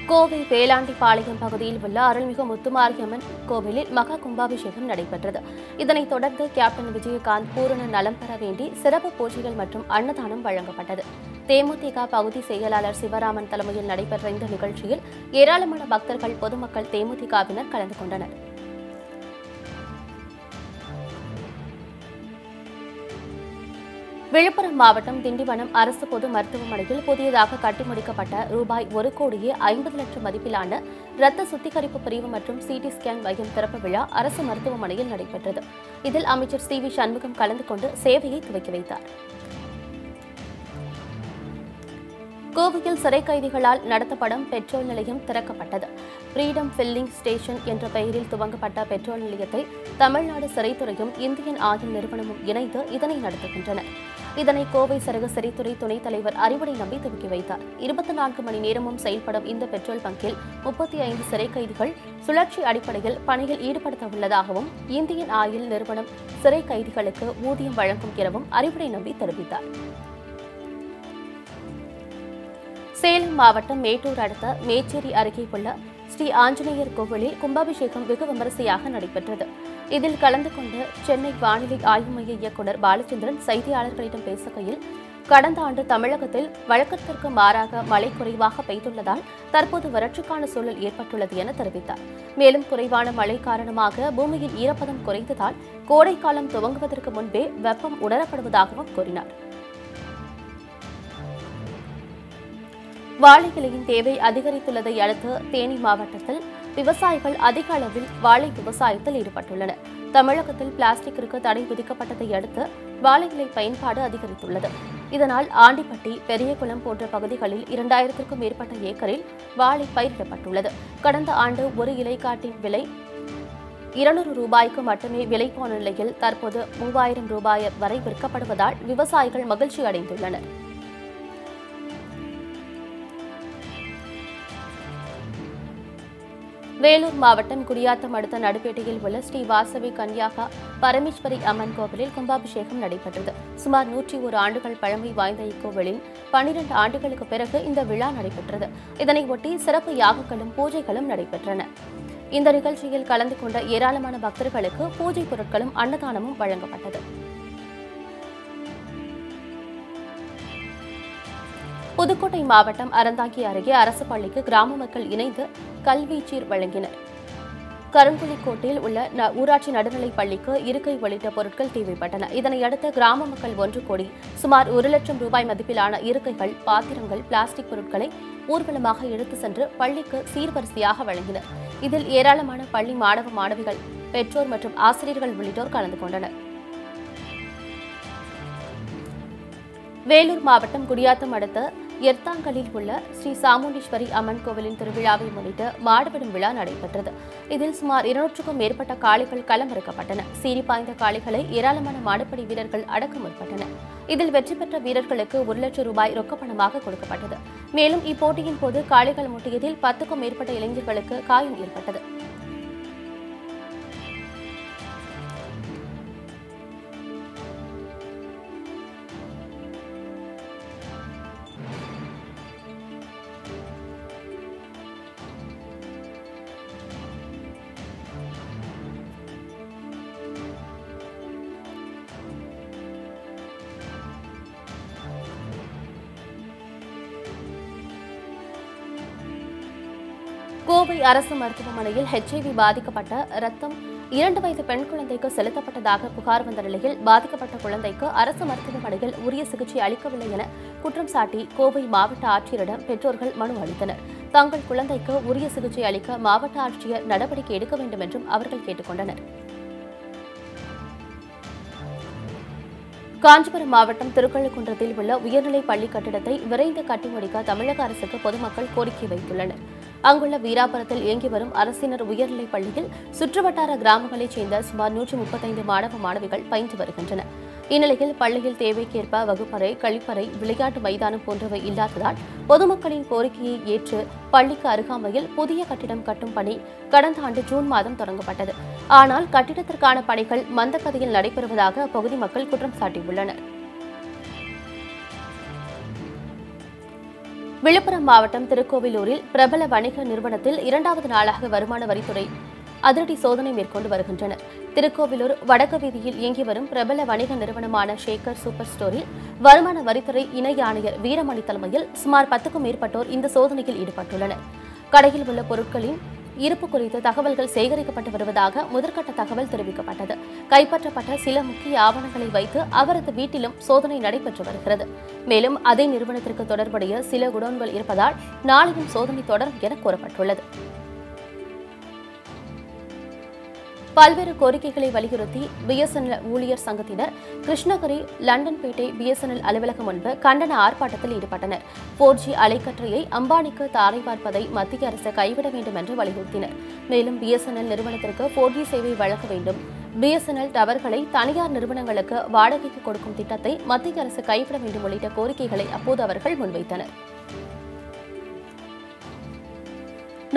கோவை வேளாண்டிபாளையம் பகுதியில் உள்ள அருள்மிகு முத்துமாரியம்மன் கோவிலில் மகா கும்பாபிஷேகம் நடைபெற்றது. இதனைத் தொடர்ந்து கேப்டன் விஜயகாந்த் பூரண நலம் பெற வேண்டி சிறப்பு பூஜைகள் மற்றும் அன்னதானம் வழங்கப்பட்டது. தேமுதிக பகுதி செயலாளர் சிவராமன் தலைமையில் நடைபெற்ற இந்த நிகழ்ச்சியில் ஏராளமான பக்தர்கள், பொதுமக்கள், தேமுதிகவினர் கலந்து கொண்டனர். விழுப்புரம் மாவட்டம் திண்டிவனம் அரசு பொது மருத்துவமனையில் புதியதாக கட்டி முடிக்கப்பட்ட ரூபாய் 1,50,00,000 மதிப்பிலான இரத்த சுத்திகரிப்பு பிரிவு மற்றும் சிடி ஸ்கேன் மையம் திறப்பு விழா அரசு மருத்துவமனையில் நடைபெற்றது. இதில் அமைச்சர் சி. வி. சண்முகம் கலந்து கொண்டு சேவையை துவக்கி வைத்தார். கோவையில் சிறை கைதிகளால் நடத்தப்படும் பெட்ரோல் நிலையம் திறக்கப்பட்டது. ஃப்ரீடம் ஃபில்லிங் ஸ்டேஷன் என்ற பெயரில் துவங்கப்பட்ட பெட்ரோல் நிலையத்தை தமிழ்நாடு சிறைத்துறையும் இந்தியன் ஆயில் நிறுவனமும் இணைந்து இதனை நடத்துகின்றன. இதனை கோவை சரக சிறைத்துறை துணைத் தலைவர் அறிவுடை நம்பி துவக்கி வைத்தார். 24 மணி நேரமும் செயல்படும் இந்த பெட்ரோல் பங்கில் 35 சிறை கைதிகள் சுழற்சி அடிப்படையில் பணியில் ஈடுபடுத்த உள்ளதாகவும் இந்தியன் ஆயில் நிறுவனம் சிறை கைதிகளுக்கு ஊதியம் வழங்கும் எனவும் அறிவுடை நம்பி தெரிவித்தார். சேலம் மாவட்டம் மேட்டூர் அடுத்த மேச்சேரி அருகே உள்ள ஸ்ரீ ஆஞ்சநேயர் கோவிலில் கும்பாபிஷேகம் வெகு விமரிசையாக நடைபெற்றது. இதில் கலந்து கொண்ட சென்னை வானிலை ஆய்வு மைய இயக்குநர் பாலச்சந்திரன் செய்தியாளர்களிடம் பேசுகையில், கடந்த ஆண்டு தமிழகத்தில் வழக்கத்திற்கு மாறாக மழை குறைவாக பெய்துள்ளதால் தற்போது வறட்சிக்கான சூழல் ஏற்பட்டுள்ளது என தெரிவித்தார். மேலும் குறைவான மழை காரணமாக பூமியின் ஈரப்பதம் குறைந்ததால் கோடைக்காலம் துவங்குவதற்கு முன்பே வெப்பம் உணரப்படுவதாகவும் கூறினார். வாழை இலையின் தேவை அதிகரித்துள்ளதை அடுத்து தேனி மாவட்டத்தில் விவசாயிகள் அதிக அளவில் வாழை விவசாயத்தில் ஈடுபட்டுள்ளனர். தமிழகத்தில் பிளாஸ்டிக்கிற்கு தடை விதிக்கப்பட்டதை அடுத்து வாழை இலை பயன்பாடு அதிகரித்துள்ளது. இதனால் ஆண்டிப்பட்டி, பெரியகுளம் போன்ற பகுதிகளில் 2000க்கும் மேற்பட்ட ஏக்கரில் வாழை பயிரிடப்பட்டுள்ளது. கடந்த ஆண்டு ஒரு இலைக்காட்டின் விலை 200 ரூபாய்க்கு மட்டுமே விலை போன நிலையில் தற்போது 3000 ரூபாய் வரை விற்கப்படுவதால் விவசாயிகள் மகிழ்ச்சி அடைந்துள்ளனர். வேலூர் மாவட்டம் குடியாத்தம் அடுத்த நடுப்பேட்டையில் உள்ள ஸ்ரீ வாசவி கன்யாகா பரமேஸ்வரி அம்மன் கோவிலில் கும்பாபிஷேகம் நடைபெற்றது. சுமார் 101 ஆண்டுகள் பழமை வாய்ந்த இக்கோவிலில் 12 ஆண்டுகளுக்கு பிறகு இந்த விழா நடைபெற்றது. இதனையொட்டி சிறப்பு யாகங்களும் பூஜைகளும் நடைபெற்றன. இந்த நிகழ்ச்சியில் கலந்து கொண்ட ஏராளமான பக்தர்களுக்கு பூஜை பொருட்களும் அன்னதானமும் வழங்கப்பட்டது. புதுக்கோட்டை மாவட்டம் அறந்தாங்கி அருகே அரசு பள்ளிக்கு கிராம மக்கள் இணைந்து கல்வீச்சீர் வழங்கினர். கருங்குழிக்கோட்டில் உள்ள ஊராட்சி நடுநிலைப் பள்ளிக்கு இருக்கை உள்ளிட்ட பொருட்கள் தேவைப்பட்டன. இதனையடுத்து கிராம மக்கள் ஒன்று கூடி சுமார் 1,00,000 ரூபாய் மதிப்பிலான இருக்கைகள், பாத்திரங்கள், பிளாஸ்டிக் பொருட்களை ஊர்வலமாக எடுத்து சென்று பள்ளிக்கு சீர்வரிசையாக வழங்கினர். இதில் ஏராளமான பள்ளி மாணவ மாணவிகள், பெற்றோர் மற்றும் ஆசிரியர்கள் உள்ளிட்டோர் கலந்து கொண்டனர். வேலூர் மாவட்டம் குடியாத்தம் அடுத்த எர்த்தாங்கலில் உள்ள ஸ்ரீ சாமுண்டீஸ்வரி அம்மன் கோவிலின் திருவிழாவை முன்னிட்டு மாடுபிடும் விழா நடைபெற்றது. இதில் சுமார் 200க்கும் மேற்பட்ட காளைகள் களமிறக்கப்பட்டன. சீறி பாய்ந்த காளைகளை ஏராளமான மாடுபிடி வீரர்கள் அடக்க முற்பட்டனர். இதில் வெற்றி பெற்ற வீரர்களுக்கு 1,00,000 ரூபாய் ரொக்கப்பணமாக கொடுக்கப்பட்டது. மேலும் இப்போட்டியின் போது காளைகள் முட்டியதில் 10க்கும் மேற்பட்ட இளைஞர்களுக்கு காயம் ஏற்பட்டது. கோவை அரசு மருத்துவமனையில் HIV பாதிக்கப்பட்ட ரத்தம் 2 வயது பெண் குழந்தைக்கு செலுத்தப்பட்டதாக புகார் வந்த நிலையில் பாதிக்கப்பட்ட குழந்தைக்கு அரசு மருத்துவமனையில் உரிய சிகிச்சை அளிக்கவில்லை என குற்றம் சாட்டி கோவை மாவட்ட ஆட்சியரிடம் பெற்றோர்கள் மனு அளித்தனர். தங்கள் குழந்தைக்கு உரிய சிகிச்சை அளிக்க மாவட்ட ஆட்சியர் நடவடிக்கை எடுக்க வேண்டும் என்றும் அவர்கள் கேட்டுக் கொண்டனர். காஞ்சிபுரம் மாவட்டம் திருக்கழுக்குன்றத்தில் உள்ள உயர்நிலைப் பள்ளி கட்டிடத்தை விரைந்து கட்டி முடிக்க தமிழக அரசுக்கு பொதுமக்கள் கோரிக்கை வைத்துள்ளனர். அங்குள்ள வீராபுரத்தில் இயங்கி வரும் அரசினர் உயர்நிலைப் பள்ளியில் சுற்றுவட்டார கிராமங்களைச் சேர்ந்த சுமார் 135 மாணவ மாணவிகள் பயின்று வருகின்றனர். இந்நிலையில் பள்ளியில் தேவைக்கேற்ப வகுப்பறை, கழிப்பறை, விளையாட்டு மைதானம் போன்றவை இல்லாததால் பொதுமக்களின் கோரிக்கையை ஏற்று பள்ளிக்கு அருகாமையில் புதிய கட்டிடம் கட்டும் பணி கடந்த ஆண்டு ஜூன் மாதம் தொடங்கப்பட்டது. ஆனால் கட்டிடத்திற்கான பணிகள் மந்தகதியில் நடைபெறுவதாக அப்பகுதி மக்கள் குற்றம் சாட்டியுள்ளனர். விழுப்புரம் மாவட்டம் திருக்கோவிலூரில் பிரபல வணிக நிறுவனத்தில் 2வது நாளாக வருமான வரித்துறை அதிரடி சோதனை மேற்கொண்டு வருகின்றனர். திருக்கோவிலூர் வடக்கு வீதியில் இயங்கி வரும் பிரபல வணிக நிறுவனமான ஷேகர் சூப்பர் ஸ்டோரில் வருமான வரித்துறை இணை ஆணையர் வீரமணி தலைமையில் சுமார் 10க்கும் மேற்பட்டோர் இந்த சோதனையில் ஈடுபட்டுள்ளனர். கடையில் உள்ள பொருட்களின் இருப்பு குறித்து தகவல்கள் சேகரிக்கப்பட்டு வருவதாக முதற்கட்ட தகவல் தெரிவிக்கப்பட்டது. கைப்பற்றப்பட்ட சில முக்கிய ஆவணங்களை வைத்து அவரது வீட்டிலும் சோதனை நடைபெற்று வருகிறது. மேலும் அதே நிறுவனத்திற்கு தொடர்புடைய சில குடோன்கள் இருப்பதால் நாளையும் சோதனை தொடரும் என கூறப்பட்டுள்ளது. பல்வேறு கோரிக்கைகளை வலியுறுத்தி பிஎஸ்என்எல் ஊழியர் சங்கத்தினர் கிருஷ்ணகிரி லண்டன்பேட்டை பிஎஸ்என்எல் அலுவலகம் முன்பு கண்டன ஆர்ப்பாட்டத்தில் ஈடுபட்டனர். 4G அலைக்கற்றையை அம்பானிக்கு தாரை பார்ப்பதை மத்திய அரசு கைவிட வேண்டும் என்று வலியுறுத்தினர். மேலும் பிஎஸ்என்எல் நிறுவனத்திற்கு 4G சேவை வழங்க வேண்டும், பிஎஸ்என்எல் டவர்களை தனியார் நிறுவனங்களுக்கு வாடகைக்கு கொடுக்கும் திட்டத்தை மத்திய அரசு கைவிட வேண்டும் உள்ளிட்ட கோரிக்கைகளை அப்போது அவர்கள் முன்வைத்தனர்.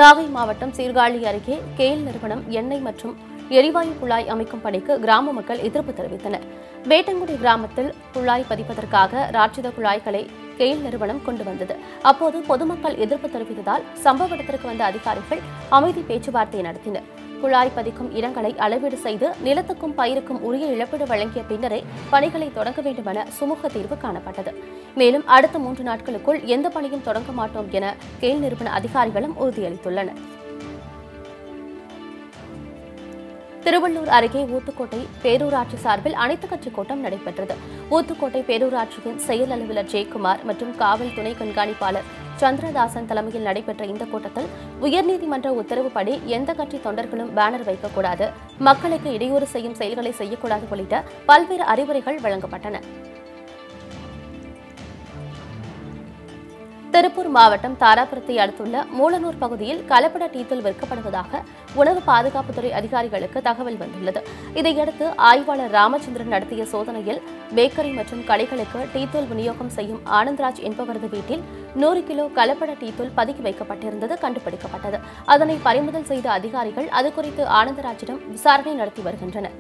நாகை மாவட்டம் சீர்காழி அருகே கேல் நிறுவனம் எண்ணெய் மற்றும் எரிவாயு குழாய் அமைக்கும் பணிக்கு கிராம மக்கள் எதிர்ப்பு தெரிவித்தனர். வேட்டங்குடி கிராமத்தில் குழாய் பதிப்பதற்காக ராட்சத குழாய்களை கெயில் நிறுவனம் கொண்டு வந்தது. அப்போது பொதுமக்கள் எதிர்ப்பு தெரிவித்ததால் சம்பவ இடத்திற்கு வந்த அதிகாரிகள் அமைதி பேச்சுவார்த்தை நடத்தினர். குழாய் பதிக்கும் இடங்களை அளவீடு செய்து நிலத்துக்கும் பயிருக்கும் உரிய இழப்பீடு வழங்கிய பின்னரே பணிகளை தொடங்க வேண்டும் என சுமூக தீர்வு காணப்பட்டது. மேலும் அடுத்த 3 நாட்களுக்குள் எந்த பணியும் தொடங்க மாட்டோம் என கெயில் நிறுவன அதிகாரிகளும் உறுதியளித்துள்ளனர். திருவள்ளூர் அருகே ஊத்துக்கோட்டை பேரூராட்சி சார்பில் அனைத்துக் கட்சி கூட்டம் நடைபெற்றது. ஊத்துக்கோட்டை பேரூராட்சியின் செயல் அலுவலர் ஜெயக்குமார் மற்றும் காவல் துணை கண்காணிப்பாளர் சந்திரதாசன் தலைமையில் நடைபெற்ற இந்த கூட்டத்தில் உயர்நீதிமன்ற உத்தரவுப்படி எந்த கட்சி தொண்டர்களும் பேனர் வைக்கக்கூடாது, மக்களுக்கு இடையூறு செய்யும் செயல்களை செய்யக்கூடாது உள்ளிட்ட பல்வேறு அறிவுரைகள் வழங்கப்பட்டன. திருப்பூர் மாவட்டம் தாராபுரத்தை அடுத்துள்ள மூலனூர் பகுதியில் கலப்பட டீத்தூள் விற்கப்படுவதாக உணவு பாதுகாப்புத்துறை அதிகாரிகளுக்கு தகவல் வந்துள்ளது. இதையடுத்து ஆய்வாளர் ராமச்சந்திரன் நடத்திய சோதனையில் பேக்கரி மற்றும் கடைகளுக்கு டீத்தூள் விநியோகம் செய்யும் ஆனந்த்ராஜ் என்பவரது வீட்டில் 100 கிலோ கலப்பட டீத்தூள் பதுக்கி வைக்கப்பட்டிருந்தது கண்டுபிடிக்கப்பட்டது. அதனை பறிமுதல் செய்த அதிகாரிகள் அதுகுறித்து ஆனந்தராஜிடம் விசாரணை நடத்தி வருகின்றனர்.